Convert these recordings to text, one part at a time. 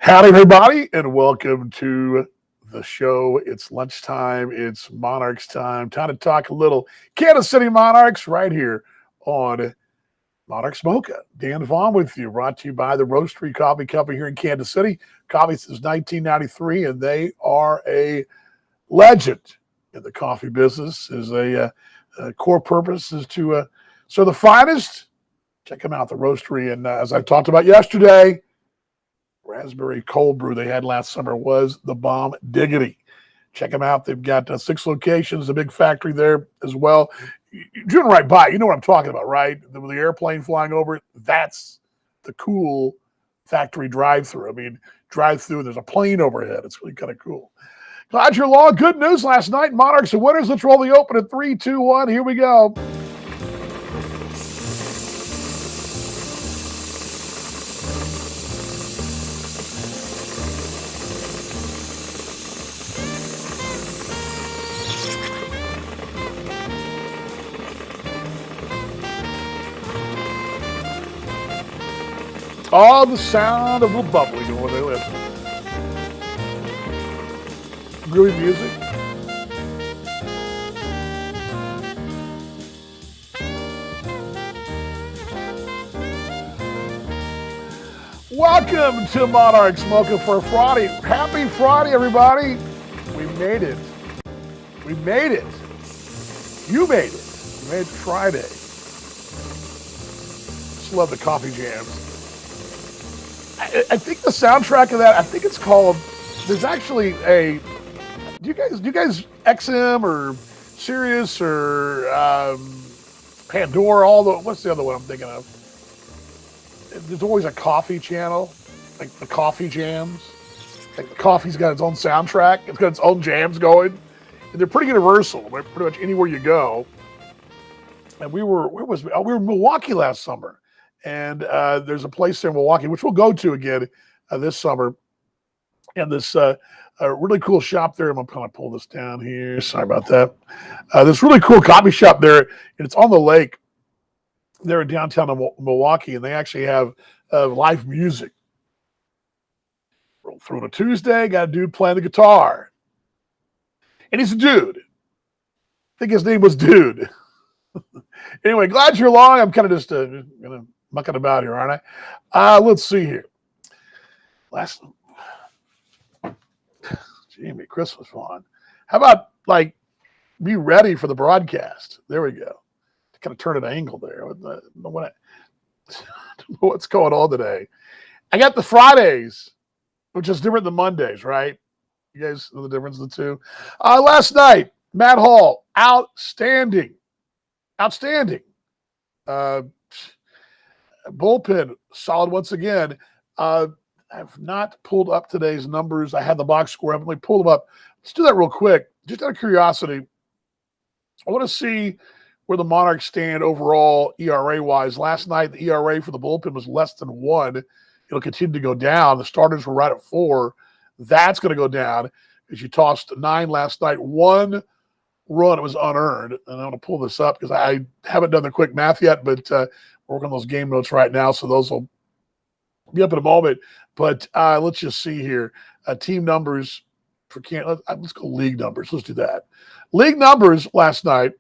Howdy, everybody, and welcome to the show. It's lunchtime. It's Monarchs time. Time to talk a little Kansas City Monarchs right here on Monarchs Mocha. Dan Vaughn with you, brought to you by the Roastery Coffee Company here in Kansas City. Coffee since 1993, and they are a legend in the coffee business. Is a core purpose is to serve the finest. Check them out, the Roastery. And as I talked about yesterday, raspberry cold brew they had last summer was the bomb diggity. Check them out. They've got 6 locations, a big factory there as well. You're doing right by. You know what I'm talking about, right? The airplane flying over it. That's the cool factory drive-through. I mean, drive-through. There's a plane overhead. It's really kind of cool. Glad you're along. Good news last night. Monarchs are winners. Let's roll the open at 3, 2, 1. Here we go. Oh, the sound of a little bubbly going where they live. Groovy music. Welcome to Monarchs Mocha for Friday. Happy Friday, everybody. We made it. We made it. You made it. You made it Friday. Just love the coffee jams. I think the soundtrack of that, I think it's called, there's actually a, do you guys XM or Sirius or Pandora, what's the other one I'm thinking of? There's always a coffee channel, like the coffee jams. Like the coffee's got its own soundtrack. It's got its own jams going. And they're pretty universal, pretty much anywhere you go. And we were in Milwaukee last summer. And there's a place there in Milwaukee, which we'll go to again this summer. And this really cool shop there. I'm going to pull this down here. Sorry about that. This really cool coffee shop there, and it's on the lake there in downtown Milwaukee. And they actually have live music. Roll through on a Tuesday, got a dude playing the guitar. And he's a dude. I think his name was Dude. Anyway, glad you're along. I'm kind of just going to mucking about here, aren't I? Let's see here. Jamie, Christmas fun. How about be ready for the broadcast? There we go. Kind of turn an angle there. I don't know what's going on today. I got the Fridays, which is different than Mondays, right? You guys know the difference of the two. Last night, Matt Hall, outstanding. Bullpen, solid once again. I've not pulled up today's numbers. I had the box score. I haven't really pulled them up. Let's do that real quick. Just out of curiosity, I want to see where the Monarchs stand overall ERA-wise. Last night, the ERA for the bullpen was less than 1. It'll continue to go down. The starters were right at 4. That's going to go down because you tossed 9 last night. 1 run, it was unearned. And I'm going to pull this up because I haven't done the quick math yet, but we're working on those game notes right now, so those will be up in a moment. But let's just see here. Team numbers for let's go league numbers. Let's do that. League numbers last night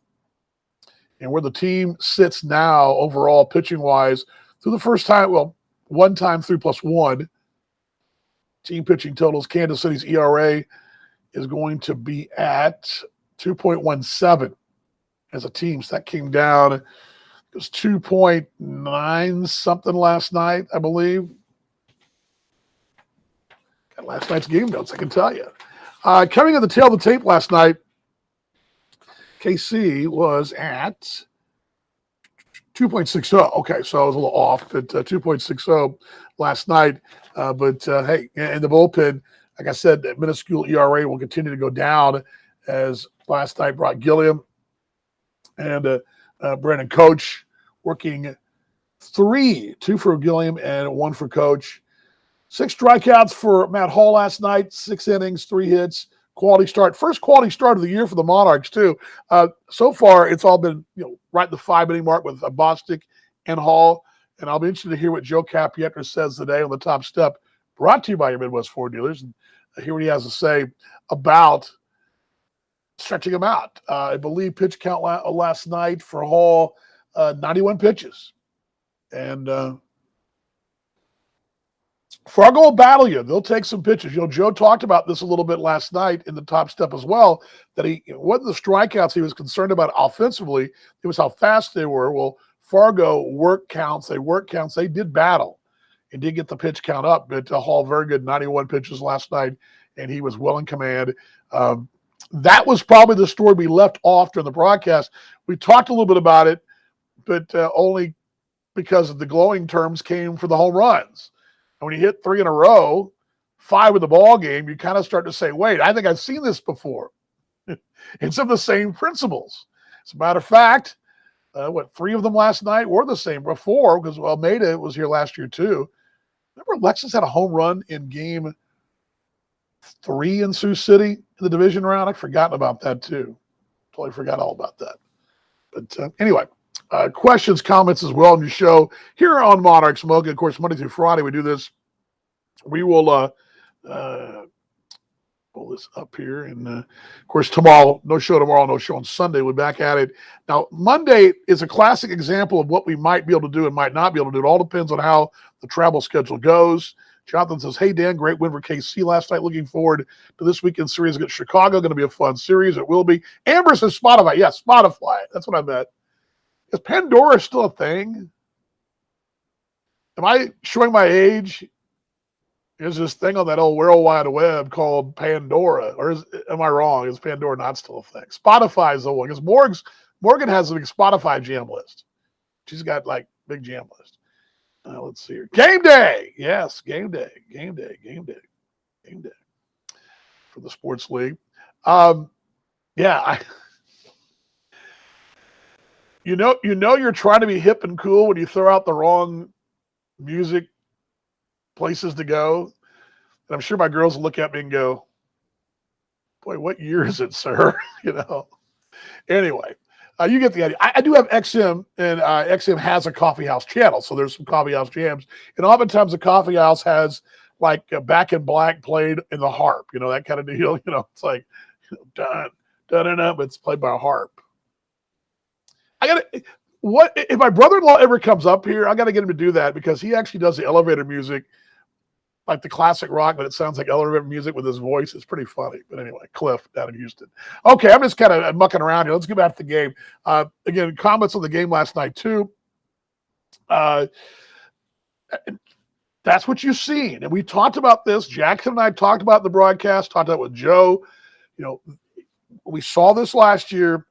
and where the team sits now overall pitching-wise through the first time, one time through +1. Team pitching totals, Kansas City's ERA is going to be at 2.17 as a team. So that came down. It was 2.9 something last night, I believe. Got last night's game notes, I can tell you. Coming at the tail of the tape last night, KC was at 2.60. Okay, so I was a little off, but 2.60 last night. Hey, and the bullpen, like I said, that minuscule ERA will continue to go down as last night brought Gilliam and Brandon Coach working 3, 2 for Gilliam and 1 for Coach. 6 strikeouts for Matt Hall last night, 6 innings, 3 hits, quality start. First quality start of the year for the Monarchs, too. So far, it's all been right at the 5-inning mark with Bostic and Hall. And I'll be interested to hear what Joe Capietra says today on the top step brought to you by your Midwest Ford dealers. And hear what he has to say about stretching him out. I believe pitch count last night for Hall, 91 pitches. And Fargo will battle you. They'll take some pitches. Joe talked about this a little bit last night in the top step as well, that it wasn't the strikeouts he was concerned about offensively. It was how fast they were. Well, Fargo work counts. They did battle and did get the pitch count up. But Hall, very good, 91 pitches last night, and he was well in command. That was probably the story we left off during the broadcast. We talked a little bit about it, but only because of the glowing terms came for the home runs. And when you hit 3 in a row, 5 in the ball game, you kind of start to say, wait, I think I've seen this before. It's of the same principles. As a matter of fact, 3 of them last night were the same before, because Almeida was here last year too. Remember Alexis had a home run in game 3 in Sioux City in the division round? I've forgotten about that too. Totally forgot all about that. But anyway, questions, comments as well on your show here on Monarchs Mocha. Of course, Monday through Friday we do this. We will pull this up here. And, of course, tomorrow, no show on Sunday. We're back at it. Now, Monday is a classic example of what we might be able to do and might not be able to do. It all depends on how the travel schedule goes. Jonathan says, hey, Dan, great win for KC last night. Looking forward to this weekend series against Chicago. Going to be a fun series. It will be. Amber says Spotify. Yeah, Spotify. That's what I meant. Is Pandora still a thing? Am I showing my age? There's this thing on that old World Wide Web called Pandora. Or am I wrong? Is Pandora not still a thing? Spotify is the one. Because Morgan has a big Spotify jam list. She's got like big jam list. Let's see here. Game day. Yes, game day for the sports league. You know you're trying to be hip and cool when you throw out the wrong music places to go. And I'm sure my girls will look at me and go, boy, what year is it, sir? Anyway, you get the idea. I do have XM, and XM has a coffee house channel. So there's some coffee house jams. And oftentimes the coffee house has like Back in Black played in the harp, that kind of deal. It's like, dun, dun, dun, dun, but it's played by a harp. What if my brother-in-law ever comes up here? I got to get him to do that because he actually does the elevator music, like the classic rock, but it sounds like elevator music with his voice. It's pretty funny. But anyway, Cliff down in Houston. Okay, I'm just kind of mucking around here. Let's get back to the game. Again, comments on the game last night too. That's what you've seen, and we talked about this. Jackson and I talked about the broadcast. Talked about it with Joe. We saw this last year.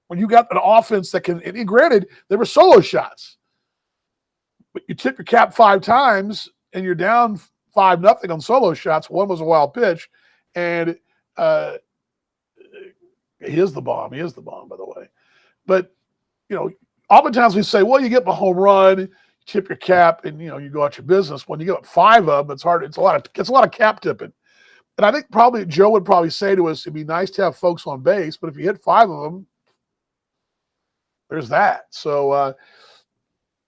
When you got an offense that can, and granted, there were solo shots, but you tip your cap 5 times and you're down 5-0 on solo shots. One was a wild pitch, and he is the bomb. He is the bomb, by the way. But oftentimes we say, well, you get a home run, you tip your cap, and you go out your business. When you get 5 of them, it's hard. It's a lot of cap tipping. And I think probably Joe would probably say to us, it'd be nice to have folks on base, but if you hit 5 of them, there's that. So,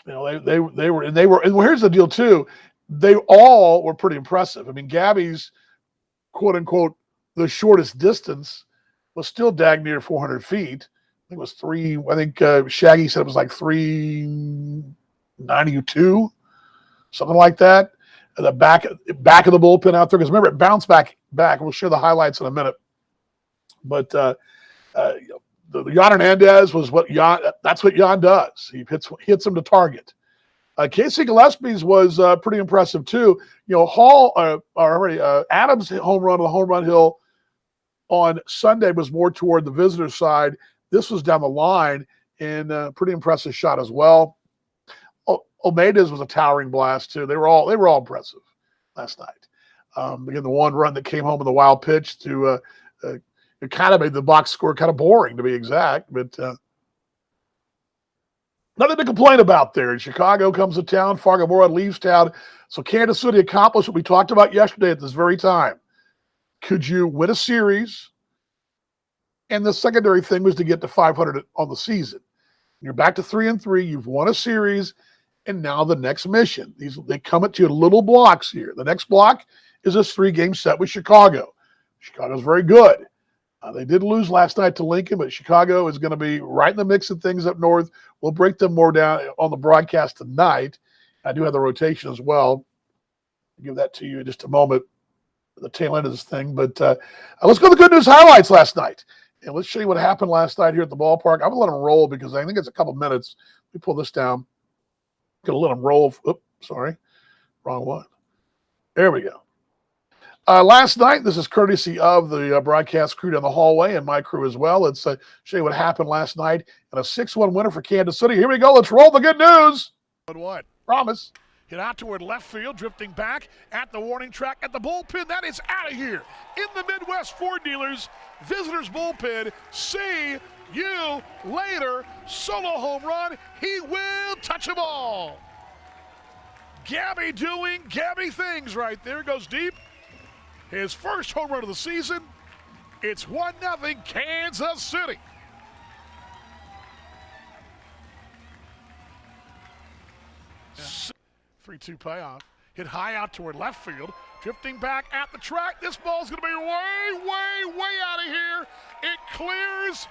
they were, and here's the deal too. They all were pretty impressive. I mean, Gabby's quote unquote, the shortest distance was still dag near 400 feet. I think it was Shaggy said it was like 392, something like that. At the back of the bullpen out there. Because remember, it bounced back. We'll share the highlights in a minute. But, Yon Hernandez was that's what Yon does. He hits him to target. Casey Gillespie's was pretty impressive too. Adams' home run on the home run hill on Sunday was more toward the visitor side. This was down the line, and pretty impressive shot as well. Almeida's was a towering blast too. They were all impressive last night. Again, the one run that came home with a wild pitch to it kind of made the box score kind of boring, to be exact, but nothing to complain about there. And Chicago comes to town, Fargo Moorhead leaves town. So Kansas City accomplished what we talked about yesterday at this very time. Could you win a series? And the secondary thing was to get to 500 on the season. You're back to 3-3. You've won a series. And now the next mission. They come at you in little blocks here. The next block is this 3-game set with Chicago. Chicago's very good. They did lose last night to Lincoln, but Chicago is going to be right in the mix of things up north. We'll break them more down on the broadcast tonight. I do have the rotation as well. I'll give that to you in just a moment, the tail end of this thing. But let's go to the good news highlights last night. And let's show you what happened last night here at the ballpark. I'm going to let them roll because I think it's a couple minutes. Let me pull this down. Going to let them roll. Oops, sorry. Wrong one. There we go. Last night, this is courtesy of the broadcast crew down the hallway and my crew as well. Let's show you what happened last night and a 6-1 winner for Kansas City. Here we go. Let's roll the good news. What? Promise. Hit out toward left field, drifting back at the warning track at the bullpen. That is out of here. In the Midwest Ford Dealers Visitors Bullpen. See you later. Solo home run. He will touch a ball. Gabby doing Gabby things right there. Goes deep. His first home run of the season. It's 1-0 Kansas City. Yeah. 3-2 payoff. Hit high out toward left field. Drifting back at the track. This ball's going to be way out of here. It clears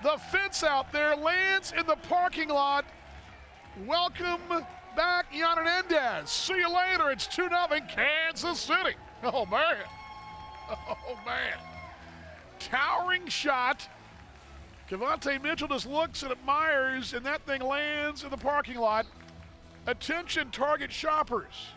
the fence out there. Lands in the parking lot. Welcome back, Yan Hernandez. See you later. It's 2-0 Kansas City. Oh, man. Oh, man. Towering shot. Cavante Mitchell just looks and admires, and that thing lands in the parking lot. Attention, Target shoppers.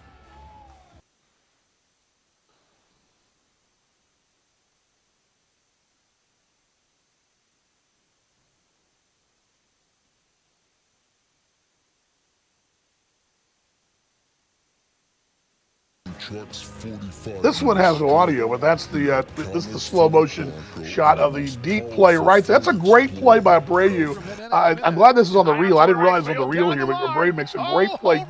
This one has no audio, but that's this is the slow motion shot of the deep play right there. That's a great play by Abreu. I'm glad this is on the reel. I didn't realize it was on the reel here, but Abreu makes a great play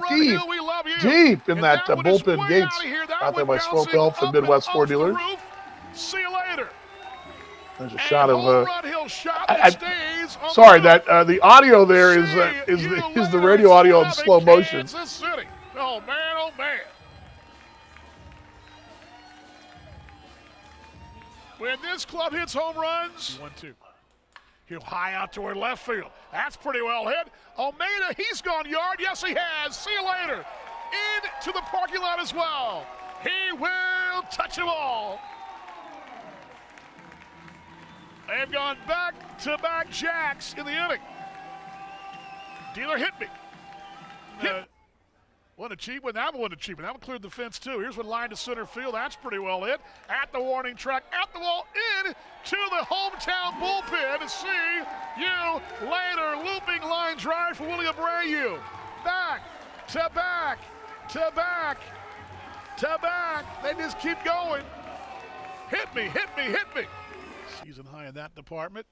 deep in that bullpen gates out there by Swope Health and Midwest Ford Dealers. See you later. There's a shot of sorry, that the audio there is the radio audio in slow motion. Oh man, oh man. When this club hits home runs, 1-2. He'll high out toward left field. That's pretty well hit. Almeida, he's gone yard. Yes, he has. See you later. Into the parking lot as well. He will touch them all. They've gone back-to-back jacks in the inning. Dealer hit me. One a cheap one. That one a cheap one. That one cleared the fence too. Here's one line to center field. That's pretty well hit. At the warning track, at the wall, in to the hometown bullpen. To see you later. Looping line drive for Willie Abreu. Back to back to back to back. They just keep going. Hit me, hit me, hit me. Season high in that department.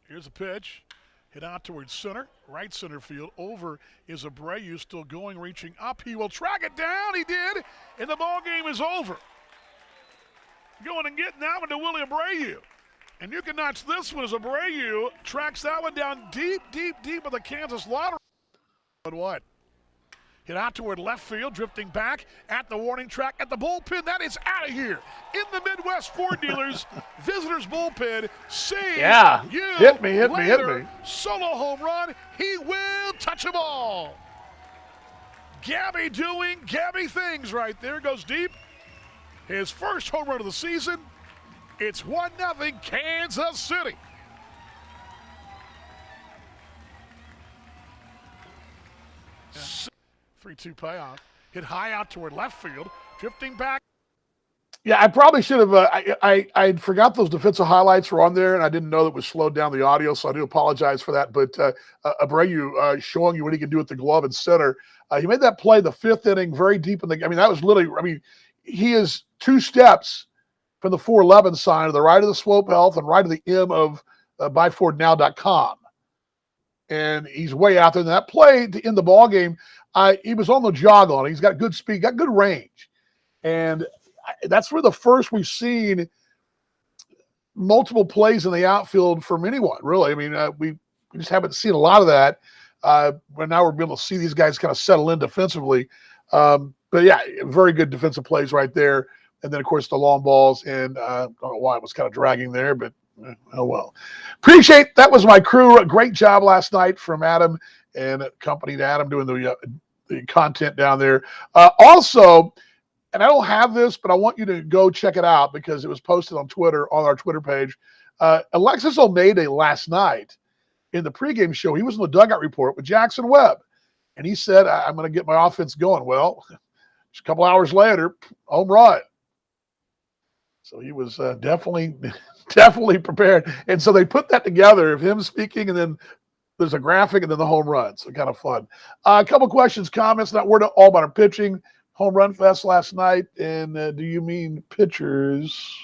Here's a pitch. Hit out towards center, right center field. Over is Abreu, still going, reaching up. He will track it down. He did, and the ball game is over. Going and getting that one to Willie Abreu. And you can notch this one as Abreu tracks that one down deep of the Kansas lottery. But what? Hit out toward left field, drifting back at the warning track at the bullpen. That is out of here. In the Midwest Ford Dealers Visitors Bullpen. See you hit me. Solo home run. He will touch them all. Gabby doing Gabby things right there. Goes deep. His first home run of the season. It's 1-0 Kansas City. Yeah. 3-2 payoff. Hit high out toward left field. Drifting back. Yeah, I probably should have. I forgot those defensive highlights were on there, and I didn't know that was slowed down the audio, so I do apologize for that. But Abreu showing you what he can do with the glove and center. He made that play the fifth inning, very deep in the. I mean, that was literally. I mean, he is 2 steps from the 411 sign to the right of the Swope Health and right of the M of buyfordnow.com. And he's way out there. And that play to end the ball game, he was on the jog on it. He's got good speed, got good range. And that's where the first we've seen multiple plays in the outfield from anyone, really. I mean, we just haven't seen a lot of that. But now we're able to see these guys kind of settle in defensively. But yeah, very good defensive plays right there. And then, of course, the long balls. And I don't know why it was kind of dragging there, but oh well. Appreciate that was my crew. Great job last night from Adam and accompanied Adam doing the content down there. Also, and I don't have this, but I want you to go check it out because it was posted on Twitter, on our Twitter page. Alexis Almeida last night in the pregame show, he was in the dugout report with Jackson Webb. And he said, I'm going to get my offense going. Well, just a couple hours later, home run. So he was definitely prepared. And so they put that together of him speaking, and then there's a graphic, and then the home run. So kind of fun. A couple questions, comments. Not word all about our pitching. Home run fest last night. And do you mean pitchers?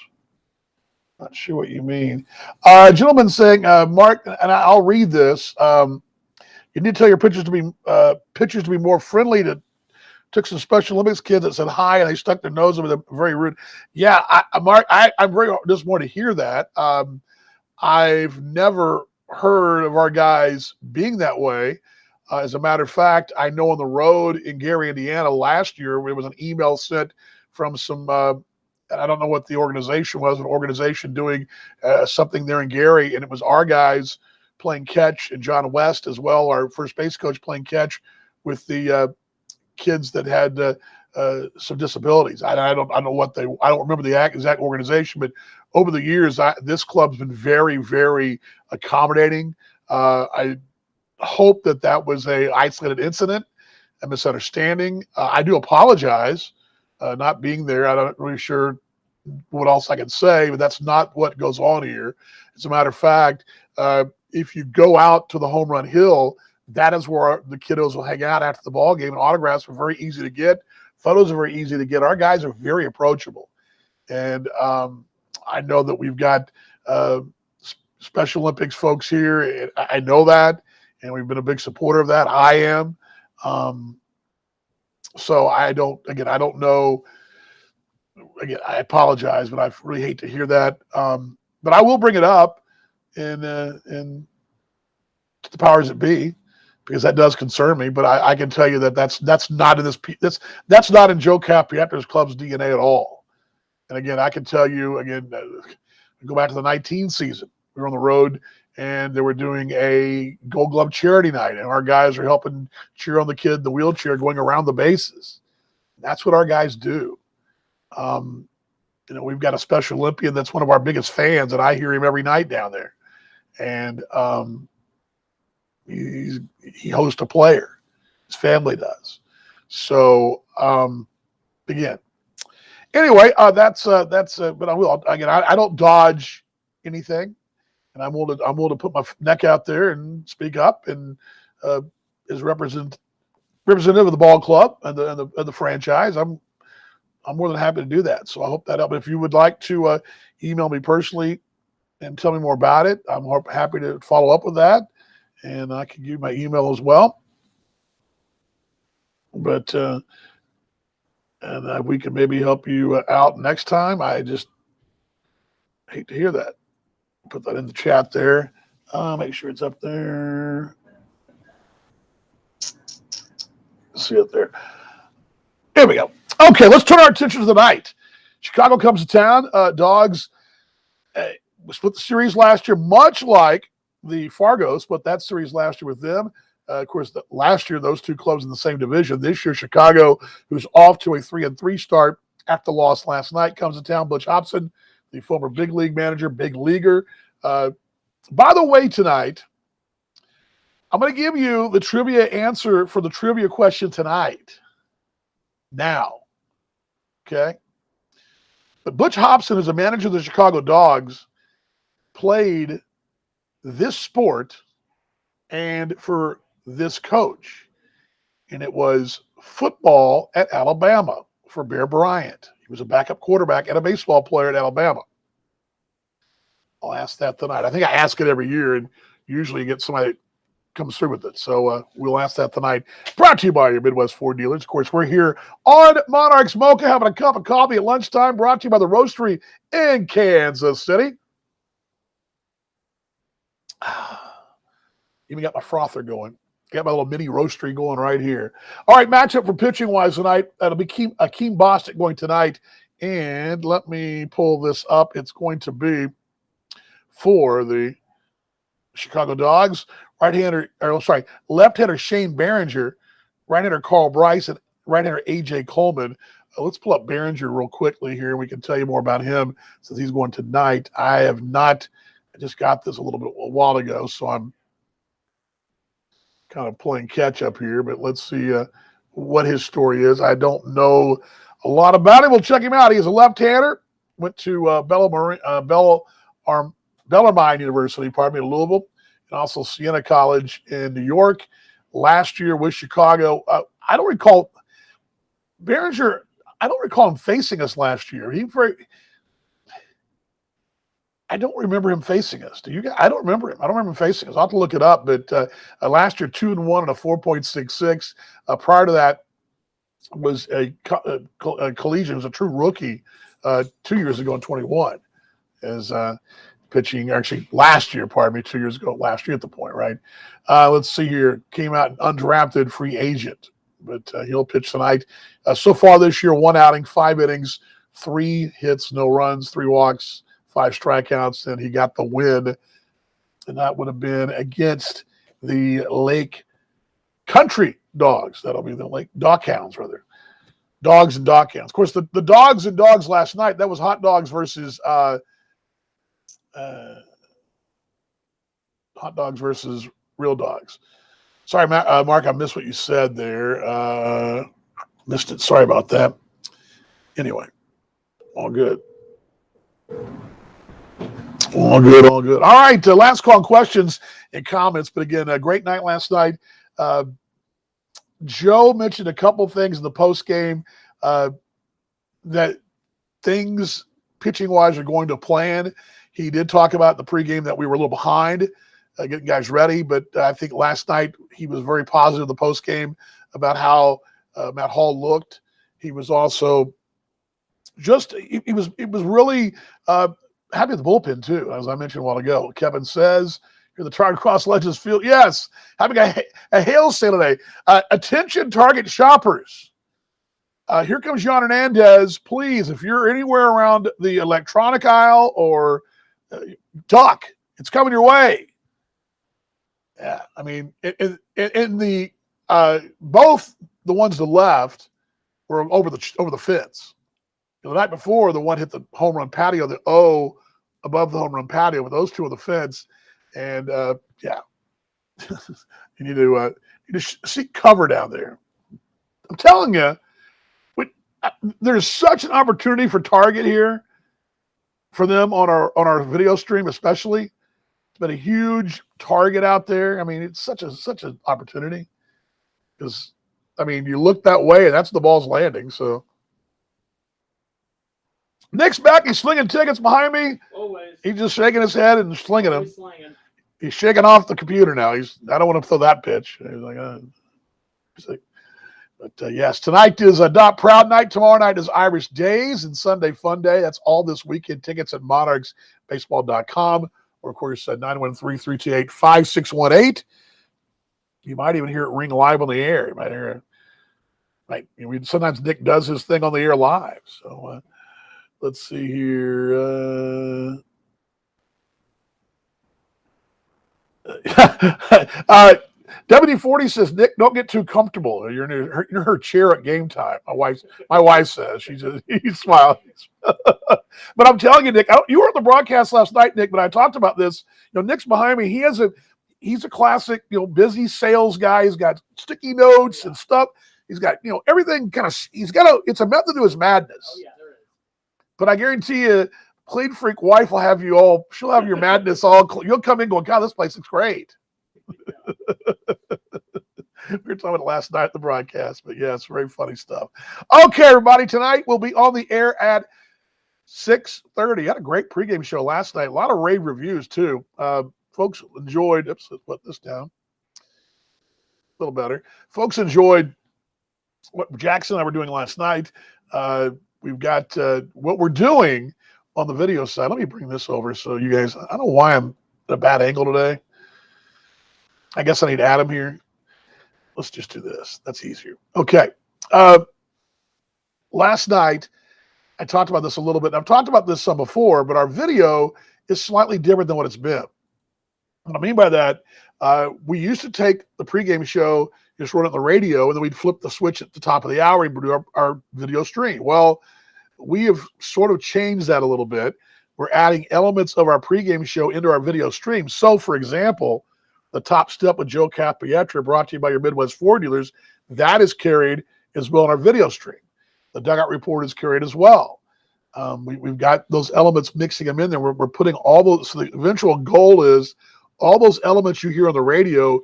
Not sure what you mean. Gentleman saying, Mark, and I'll read this. You need to tell your pitchers to be more friendly. Took some Special Olympics kids that said hi, and they stuck their nose over them. Very rude. Yeah, Mark, I'm very disappointed to hear that. I've never heard of our guys being that way. As a matter of fact, I know on the road in Gary, Indiana last year, there was an email sent from some, I don't know what the organization was, an organization doing something there in Gary, and it was our guys playing catch and John West as well, our first base coach, playing catch with the kids that had some disabilities. I don't remember the exact organization, but over the years, this club's been very, very accommodating. I hope that was a isolated incident, a misunderstanding. I do apologize not being there. I'm not really sure what else I can say, but that's not what goes on here. As a matter of fact, if you go out to the Home Run Hill, that is where the kiddos will hang out after the ball game, and autographs are very easy to get. Photos are very easy to get. Our guys are very approachable. And I know that we've got Special Olympics folks here. I know that, and we've been a big supporter of that. I am. So I don't know. Again, I apologize, but I really hate to hear that. But I will bring it up in the powers that be, because that does concern me. But I can tell you that's not in that's not in Joe Capiatro's club's DNA at all. And again, I can tell you again, go back to the 19 season. We were on the road and they were doing a Gold Glove charity night, and our guys are helping cheer on the kid in the wheelchair going around the bases. That's what our guys do. We've got a Special Olympian that's one of our biggest fans, and I hear him every night down there. And he hosts a player. His family does. So again, anyway, that's. But I will again. I don't dodge anything, and I'm willing to put my neck out there and speak up, and as representative of the ball club and the franchise, I'm more than happy to do that. So I hope that helped. If you would like to email me personally and tell me more about it, I'm happy to follow up with that. And I can give you my email as well. But we can maybe help you out next time. I just hate to hear that. Put that in the chat there. Make sure it's up there. See it there. Here we go. Okay, let's turn our attention to the night. Chicago comes to town. Dogs split the series last year, much like the Fargo split that series last year with them. Of course, last year, those two clubs in the same division. This year, Chicago, who's off to a 3-3 start after the loss last night, comes to town. Butch Hobson, the former big league manager, big leaguer. By the way, tonight, I'm going to give you the trivia answer for the trivia question tonight. Now, okay? But Butch Hobson, as a manager of the Chicago Dogs, played this sport and for this coach. And it was football at Alabama for Bear Bryant. He was a backup quarterback and a baseball player at Alabama. I'll ask that tonight. I think I ask it every year, and usually you get somebody that comes through with it. So we'll ask that tonight. Brought to you by your Midwest Ford dealers. Of course, we're here on Monarchs Mocha having a cup of coffee at lunchtime. Brought to you by the Roastery in Kansas City. Even got my frother going. got my little mini roastery going right here. All right, matchup for pitching wise tonight. That'll be Akeem Bostic going tonight. And let me pull this up. It's going to be for the Chicago Dogs, left-hander Shane Behringer, right-hander Carl Bryce, and right-hander A.J. Coleman. Let's pull up Behringer real quickly here, and we can tell you more about him since he's going tonight. I just got this a while ago, so I'm kind of playing catch-up here, but let's see what his story is. I don't know a lot about him. We'll check him out. He's a left-hander, went to Bellarmine University, Louisville, and also Siena College in New York. Last year with Chicago, I don't recall Behringer. I don't recall him facing us last year. I don't remember him facing us. Do you guys? I don't remember him. I don't remember him facing us. I'll have to look it up. But last year, 2-1 and a 4.66. Prior to that was a collegian. Was a true rookie 2 years ago in 21. As pitching, actually last year, 2 years ago, last year at the point, right? Let's see here. Came out an undrafted free agent, but he'll pitch tonight. So far this year, 1 outing, 5 innings, 3 hits, no runs, 3 walks, 5 strikeouts, and he got the win. And that would have been against the Lake Country Dogs. That'll be the Lake Dockhounds, rather. Dogs and Dockhounds. Of course, the Dogs and Dogs last night, that was Hot Dogs versus Hot Dogs versus Real Dogs. Sorry, Mark, I missed what you said there. Missed it. Sorry about that. Anyway, all good. All good. All right, last call questions and comments. But again, a great night last night. Joe mentioned a couple things in the post game that things pitching-wise are going to plan. He did talk about the pregame that we were a little behind getting guys ready, but I think last night he was very positive in the postgame about how Matt Hall looked. He was also he was really happy with the bullpen too, as I mentioned a while ago. Kevin says, "You're the Target Cross Legends field." Yes, having a hail sale today. Attention, Target shoppers. Here comes John Hernandez. Please, if you're anywhere around the electronic aisle or duck, it's coming your way. Yeah, I mean, in the both the ones to the left were over the fence. The night before, the one hit the home run patio, the O above the home run patio, but those two on the fence. And yeah, you need to seek cover down there. I'm telling you, there's such an opportunity for Target here for them on our video stream, especially. It's been a huge target out there. I mean, it's such an opportunity because, I mean, you look that way and that's the ball's landing. So Nick's back. He's slinging tickets behind me. Always. He's just shaking his head and slinging them. Slinging. He's shaking off the computer now. I don't want to throw that pitch. He's like, but yes, tonight is a Dot Proud night. Tomorrow night is Irish Days and Sunday Fun Day. That's all this weekend. Tickets at monarchsbaseball.com or, of course, 913-328-5618. You might even hear it ring live on the air. You might hear it. Sometimes Nick does his thing on the air live. So let's see here. WD-40 says, Nick, don't get too comfortable. You're in her chair at game time. My wife says. He's smiling. But I'm telling you, Nick, you were at the broadcast last night, Nick, but I talked about this. Nick's behind me. He's a classic, busy sales guy. He's got sticky notes and stuff. He's got, everything it's a method to his madness. Oh, yeah, there is. But I guarantee you, Clean Freak wife will have she'll have your madness all, you'll come in going, God, this place looks great. We were talking about it last night at the broadcast, but yeah, it's very funny stuff. Okay, everybody, tonight we'll be on the air at 6:30. Had a great pregame show last night. A lot of rave reviews too. Folks enjoyed. Oops, let's put this down. A little better. Folks enjoyed what Jackson and I were doing last night. We've got what we're doing on the video side. Let me bring this over so you guys. I don't know why I'm at a bad angle today. I guess I need Adam here. Let's just do this. That's easier. Okay. Last night, I talked about this a little bit. I've talked about this some before, but our video is slightly different than what it's been. What I mean by that, we used to take the pregame show, just run it on the radio, and then we'd flip the switch at the top of the hour and do our video stream. Well, we have sort of changed that a little bit. We're adding elements of our pregame show into our video stream. So, for example, the Top Step with Joe Capietra, brought to you by your Midwest Ford dealers, that is carried as well in our video stream. The Dugout Report is carried as well. We've got those elements, mixing them in there. We're putting all those. So the eventual goal is all those elements you hear on the radio,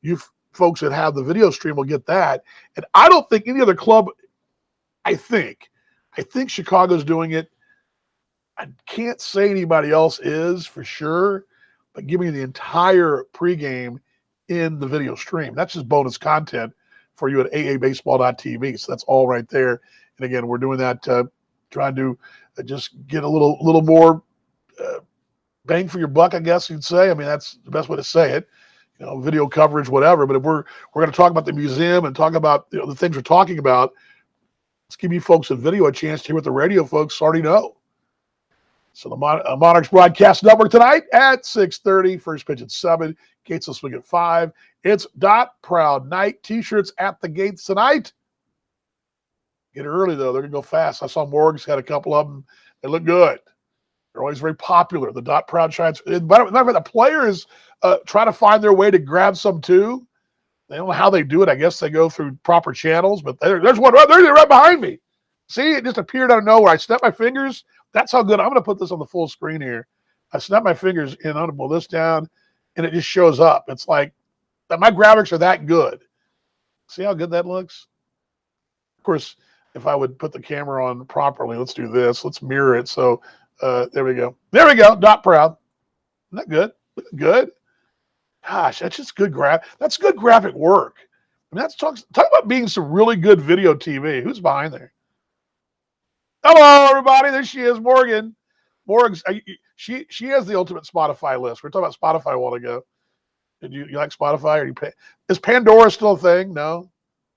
you folks that have the video stream will get that. And I don't think any other club, I think Chicago's doing it. I can't say anybody else is for sure, but giving you the entire pregame in the video stream. That's just bonus content for you at aabaseball.tv. So that's all right there. And again, we're doing that, trying to just get a little more bang for your buck, I guess you'd say. I mean, that's the best way to say it. You know, video coverage, whatever. But if we're going to talk about the museum and talk about the things we're talking about, let's give you folks in video a chance to hear what the radio folks already know. So the Monarchs Broadcast Network tonight at 6:30. First pitch at 7. Gates will swing at 5. It's Dot Proud Night. T-shirts at the gates tonight. Get early, though. They're going to go fast. I saw Morg's had a couple of them. They look good. They're always very popular. The Dot Proud shines. The players try to find their way to grab some, too. They don't know how they do it. I guess they go through proper channels. But there's one right behind me. See, it just appeared out of nowhere. I snapped my fingers. That's how good. I'm going to put this on the full screen here. I snap my fingers in. I'm going to pull this down, and it just shows up. It's like my graphics are that good. See how good that looks? Of course, if I would put the camera on properly, let's do this. Let's mirror it. So there we go. There we go. Dot Proud. Isn't that good? Good. Gosh, that's just good That's good graphic work. I mean, that's talk about being some really good video TV. Who's behind there? Hello, everybody. There she is, Morgan. She has the ultimate Spotify list. We were talking about Spotify a while ago. Did you like Spotify? Is Pandora still a thing? No,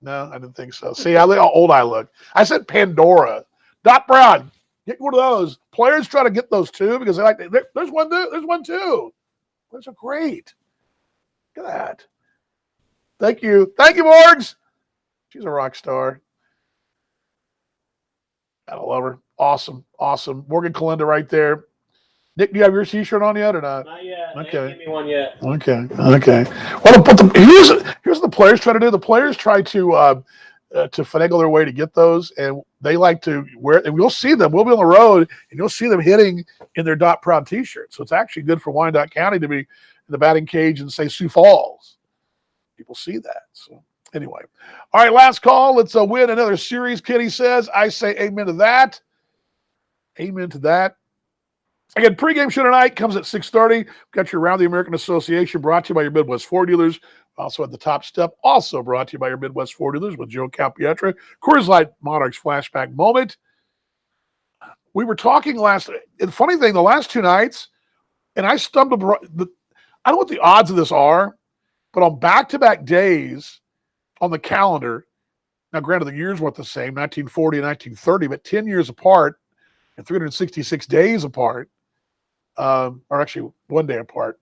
I didn't think so. See how old I look. I said Pandora. Dot Proud. Get one of those. Players try to get those too because they like. There's one too. There's one too. Those are great. Look at that. Thank you, Morgs. She's a rock star. I love her. Awesome. Morgan Kalinda right there. Nick, do you have your T-shirt on yet or not? Not yet. Okay. They didn't give me one yet. Okay. Well, here's what the players try to do. The players try to finagle their way to get those, and they like to wear. And we'll see them. We'll be on the road, and you'll see them hitting in their Dot Proud T-shirts. So it's actually good for Wyandotte County to be in the batting cage and say Sioux Falls. People see that. So anyway, all right. Last call. Let's win another series. Kitty says. I say amen to that. Amen to that. Again, pregame show tonight comes at 6:30. Got your Around the American Association brought to you by your Midwest Ford dealers. Also at the Top Step, also brought to you by your Midwest Ford dealers with Joe Capietra. Coors Light Monarchs flashback moment. We were talking the funny thing, the last two nights, and I stumbled. I don't know what the odds of this are, but on back-to-back days on the calendar, now granted the years weren't the same, 1940 and 1930, but 10 years apart and 366 days apart, or actually 1 day apart.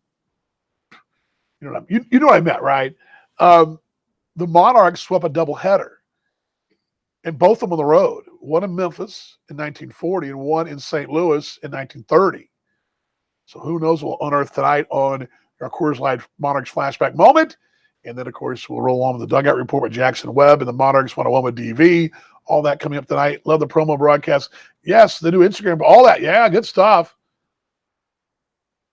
You know what I meant, right? The Monarchs swept a doubleheader, and both of them on the road. One in Memphis in 1940 and one in St. Louis in 1930. So who knows what we'll unearth tonight on our Coors Light Monarchs flashback moment. And then, of course, we'll roll on with the Dugout Report with Jackson Webb and the Monarchs 101 with DV. All that coming up tonight. Love the promo broadcast. Yes, the new Instagram, all that. Yeah, good stuff.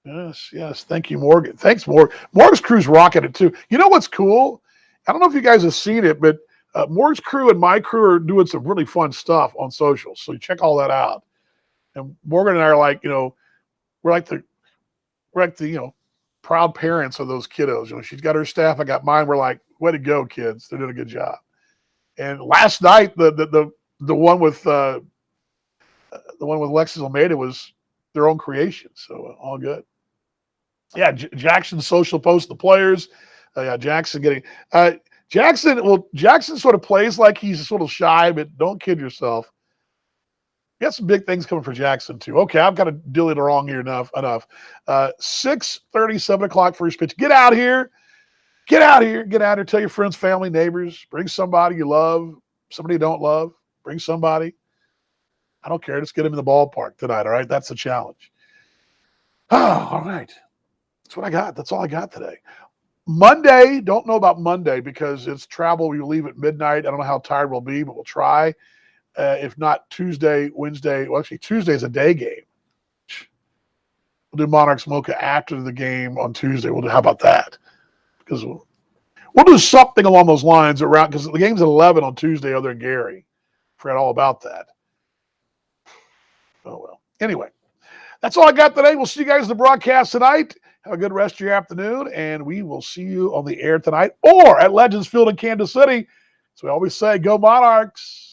Yes. Thank you, Morgan. Thanks, Morgan. Morgan's crew's rocking it, too. You know what's cool? I don't know if you guys have seen it, but Morgan's crew and my crew are doing some really fun stuff on social. So you check all that out. And Morgan and I are like, we're like the proud parents of those kiddos. She's got her staff. I got mine. We're like, way to go, kids. They're doing a good job. And last night, the one with Lexus Almeida was their own creation. So all good. Yeah, Jackson's social post, the players. Jackson getting Jackson sort of plays like he's sort of shy, but don't kid yourself. You got some big things coming for Jackson, too. Okay, I've got to dilly it wrong here enough. 6:30, 7 o'clock first pitch. Get out here. Get out here. Get out here. Tell your friends, family, neighbors. Bring somebody you love, somebody you don't love. Bring somebody. I don't care. Just get them in the ballpark tonight, all right? That's the challenge. Oh, all right. That's what I got. That's all I got today. Monday, don't know about Monday because it's travel. We leave at midnight. I don't know how tired we'll be, but we'll try. If not Tuesday, Wednesday. Well, actually, Tuesday's a day game. We'll do Monarchs Mocha after the game on Tuesday. How about that? Because we'll do something along those lines around because the game's at 11 on Tuesday other than Gary. Forgot all about that. Oh, well. Anyway, that's all I got today. We'll see you guys in the broadcast tonight. Have a good rest of your afternoon, and we will see you on the air tonight or at Legends Field in Kansas City. So we always say, go Monarchs.